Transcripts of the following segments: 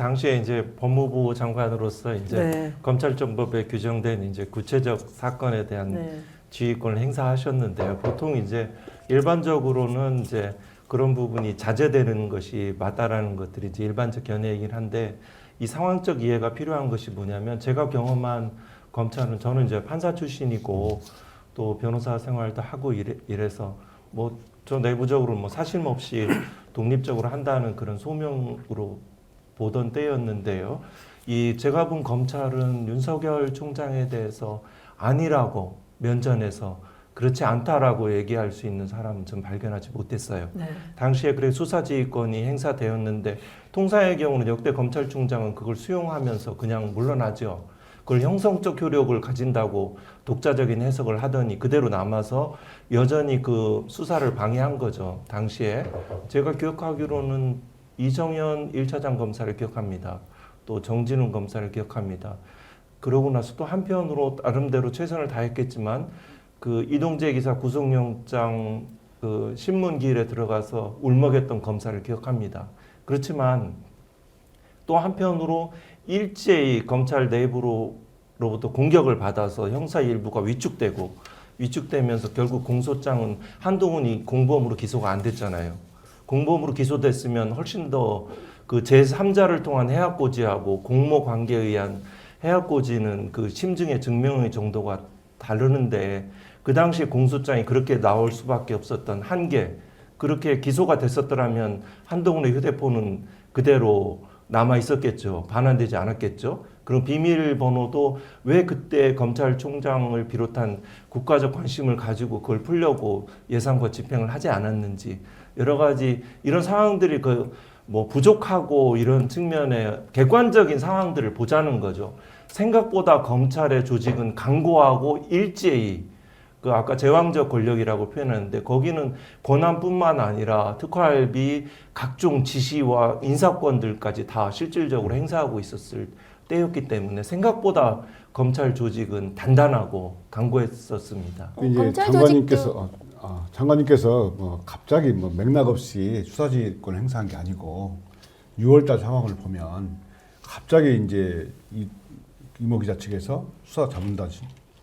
당시에 이제 법무부 장관으로서 이제 네. 검찰정법에 규정된 이제 구체적 사건에 대한 네. 지휘권을 행사하셨는데요. 보통 이제 일반적으로는 이제 그런 부분이 자제되는 것이 맞다라는 것들이 이제 일반적 견해이긴 한데 이 상황적 이해가 필요한 것이 뭐냐면 제가 경험한 검찰은 저는 이제 판사 출신이고 또 변호사 생활도 하고 이래서 뭐 저 내부적으로 뭐 사심 없이 독립적으로 한다는 그런 소명으로 보던 때였는데요. 이 제가 본 검찰은 윤석열 총장에 대해서 아니라고 면전에서 그렇지 않다라고 얘기할 수 있는 사람은 좀 발견하지 못했어요. 네. 당시에 그래 수사지휘권이 행사되었는데 통상의 경우는 역대 검찰총장은 그걸 수용하면서 그냥 물러나죠. 그걸 형성적 효력을 가진다고 독자적인 해석을 하더니 그대로 남아서 여전히 그 수사를 방해한 거죠. 당시에 제가 기억하기로는 이정현 1차장 검사를 기억합니다. 또 정진훈 검사를 기억합니다. 그러고 나서 또 한편으로 나름대로 최선을 다했겠지만 그 이동재 기사 구속영장 그 신문기일에 들어가서 울먹였던 검사를 기억합니다. 그렇지만 또 한편으로 일제히 검찰 내부로부터 공격을 받아서 형사 일부가 위축되면서 결국 공소장은 한동훈이 공범으로 기소가 안 됐잖아요. 공범으로 기소됐으면 훨씬 더 그 제3자를 통한 해학고지하고 공모 관계에 의한 해학고지는 그 심증의 증명의 정도가 다르는데 그 당시 공소장이 그렇게 나올 수밖에 없었던 한계, 그렇게 기소가 됐었더라면 한동훈의 휴대폰은 그대로 남아 있었겠죠. 반환되지 않았겠죠. 그럼 비밀번호도 왜 그때 검찰총장을 비롯한 국가적 관심을 가지고 그걸 풀려고 예상과 집행을 하지 않았는지 여러 가지 이런 상황들이 그 뭐 부족하고 이런 측면에 객관적인 상황들을 보자는 거죠. 생각보다 검찰의 조직은 강고하고 일제히 그 아까 제왕적 권력이라고 표현했는데 거기는 권한뿐만 아니라 특활비 각종 지시와 인사권들까지 다 실질적으로 행사하고 있었을 때였기 때문에 생각보다 검찰 조직은 단단하고 강고했었습니다. 이제 검찰 장관님께서 뭐 갑자기 뭐 맥락 없이 수사지휘권 행사한 게 아니고 6월달 상황을 보면 갑자기 이제 이모 기자 측에서 수사 자문단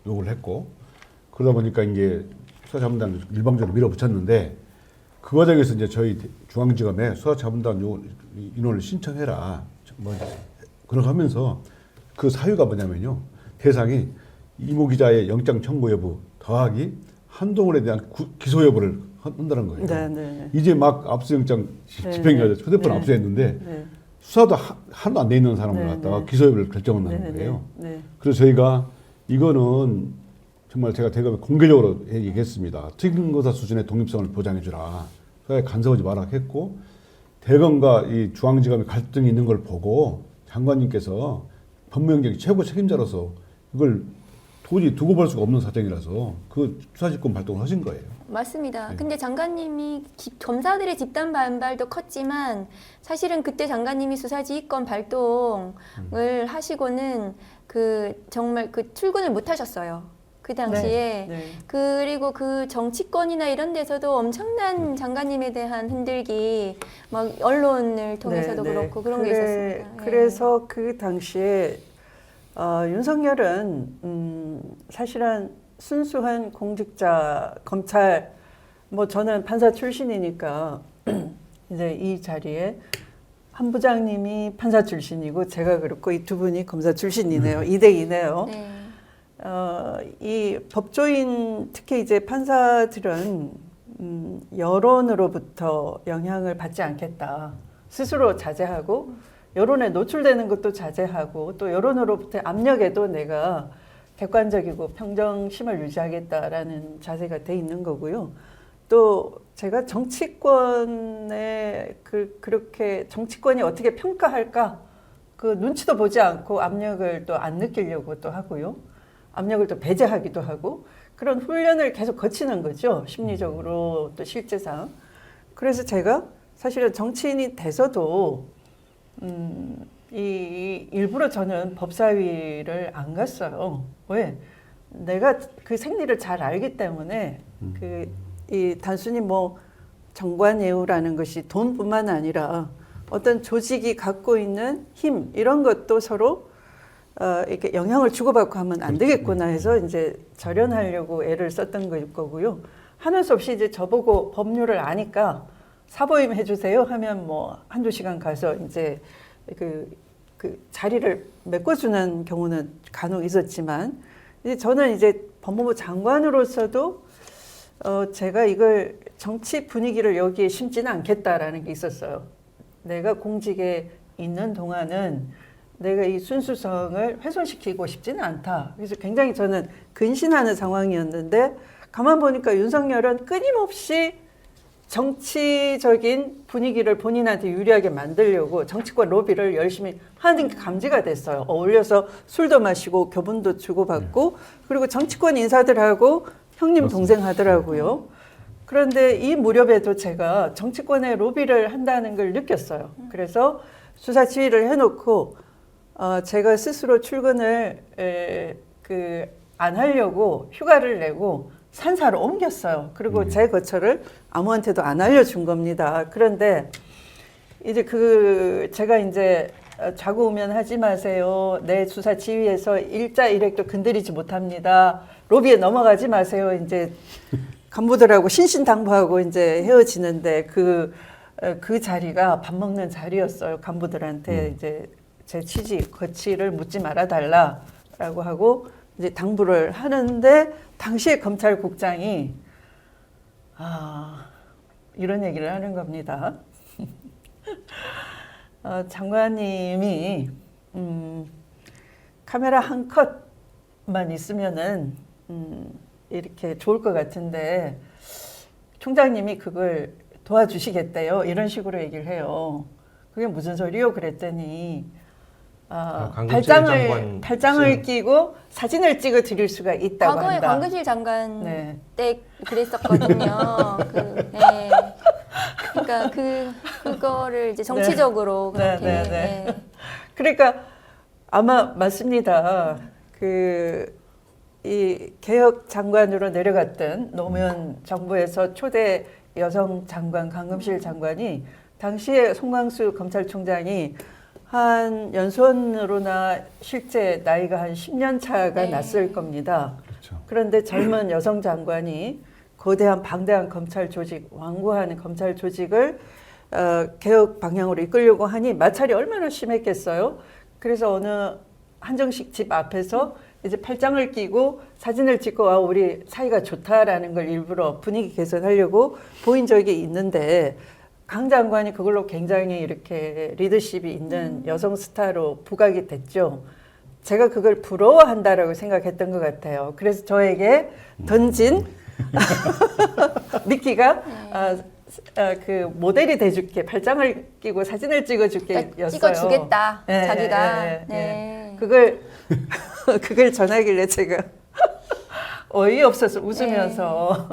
요구를 했고 그러다 보니까 이제 수사 자문단을 일방적으로 밀어붙였는데 그 과정에서 이제 저희 중앙지검에 수사 자문단 인원을 신청해라 뭐 그렇게 하면서 그 사유가 뭐냐면요 대상이 이모 기자의 영장 청구 여부 더하기 한동훈에 대한 기소 여부를 한다는 거예요. 네, 네. 이제 막 압수영장 집행해야 휴대폰 압수했는데 네. 수사도 하나도 안 돼 있는 사람을 네, 갖다가 네. 기소 여부를 결정한다는 네, 거예요. 네, 네. 그래서 저희가 이거는 정말 제가 대검에 공개적으로 얘기했습니다. 특임검사 수준의 독립성을 보장해주라. 수사에 간섭하지 마라 했고 대검과 이 중앙지검의 갈등이 있는 걸 보고 장관님께서 법무행정 최고 책임자로서 이걸 도저히 두고 볼 수가 없는 사정이라서 그 수사지권 발동을 하신 거예요. 맞습니다. 네. 근데 장관님이 검사들의 집단 반발도 컸지만 사실은 그때 장관님이 수사지휘권 발동을 하시고는 그 정말 그 출근을 못 하셨어요. 그 당시에. 네. 그리고 그 정치권이나 이런 데서도 엄청난 장관님에 대한 흔들기 막 언론을 통해서도 그렇고 그런 게 있었습니다. 예. 그래서 그 당시에 윤석열은 사실은 순수한 공직자 검찰 뭐 저는 판사 출신이니까 이제 이 자리에 한 부장님이 판사 출신이고 제가 그렇고 이 두 분이 검사 출신이네요. 2대2네요. 네. 이 법조인 특히 이제 판사들은 여론으로부터 영향을 받지 않겠다. 스스로 자제하고 여론에 노출되는 것도 자제하고 또 여론으로부터의 압력에도 내가 객관적이고 평정심을 유지하겠다라는 자세가 돼 있는 거고요. 또 제가 정치권에 그렇게 정치권이 어떻게 평가할까 그 눈치도 보지 않고 압력을 또 안 느끼려고 또 하고요. 압력을 또 배제하기도 하고 그런 훈련을 계속 거치는 거죠. 심리적으로 또 실제상. 그래서 제가 사실은 정치인이 돼서도 일부러 저는 법사위를 안 갔어요. 왜? 내가 그 생리를 잘 알기 때문에 이 단순히 뭐 정관예우라는 것이 돈뿐만 아니라 어떤 조직이 갖고 있는 힘 이런 것도 서로 이렇게 영향을 주고받고 하면 안 되겠구나 해서 이제 절연하려고 애를 썼던 거일 거고요. 하는 수 없이 이제 저보고 법률을 아니까 사보임 해주세요 하면 뭐 한두 시간 가서 이제 그 자리를 메꿔주는 경우는 간혹 있었지만 이제 저는 이제 법무부 장관으로서도 제가 이걸 정치 분위기를 여기에 심지는 않겠다라는 게 있었어요. 내가 공직에 있는 동안은 내가 이 순수성을 훼손시키고 싶지는 않다. 그래서 굉장히 저는 근신하는 상황이었는데 가만 보니까 윤석열은 끊임없이 정치적인 분위기를 본인한테 유리하게 만들려고 정치권 로비를 열심히 하는 게 감지가 됐어요. 어울려서 술도 마시고 교분도 주고받고 그리고 정치권 인사들하고 형님 동생 하더라고요. 그런데 이 무렵에도 제가 정치권의 로비를 한다는 걸 느꼈어요. 그래서 수사 지휘를 해놓고 제가 스스로 출근을 안 하려고 휴가를 내고 산사로 옮겼어요. 그리고 제 거처를 아무한테도 안 알려준 겁니다. 그런데 이제 제가 이제 좌고우면하지 마세요. 내 수사 지휘에서 일자 일획도 건드리지 못합니다. 로비에 넘어가지 마세요. 이제 간부들하고 신신당부하고 이제 헤어지는데 그 자리가 밥 먹는 자리였어요. 간부들한테 이제 제 취지, 거취를 묻지 말아 달라라고 하고 이제 당부를 하는데 당시에 검찰국장이 이런 얘기를 하는 겁니다. 장관님이 카메라 한 컷만 있으면은 이렇게 좋을 것 같은데 총장님이 그걸 도와주시겠대요. 이런 식으로 얘기를 해요. 그게 무슨 소리요? 그랬더니 발장을 끼고 사진을 찍어 드릴 수가 있다고 과거에 한다. 관계실 장관 네. 때 그랬었거든요. 그러니까 그거를 이제 정치적으로 네. 그렇게. 네. 그러니까 아마 맞습니다. 이 개혁 장관으로 내려갔던 노무현 정부에서 초대 여성 장관 강금실 장관이 당시에 송광수 검찰총장이 한 연수원으로나 실제 나이가 한 10년 차가 났을 겁니다. 그렇죠. 그런데 젊은 여성 장관이 거대한 방대한 검찰 조직, 완고한 검찰 조직을 개혁 방향으로 이끌려고 하니 마찰이 얼마나 심했겠어요. 그래서 어느 한정식 집 앞에서 이제 팔짱을 끼고 사진을 찍고 우리 사이가 좋다라는 걸 일부러 분위기 개선하려고 보인 적이 있는데 강 장관이 그걸로 굉장히 이렇게 리더십이 있는 여성 스타로 부각이 됐죠. 제가 그걸 부러워한다라고 생각했던 것 같아요. 그래서 저에게 던진 미키가 그 모델이 돼줄게, 팔짱을 끼고 사진을 찍어줄게 였어요. 찍어주겠다, 네, 자기가. 네. 그걸 전하길래 제가 어이없어서 웃으면서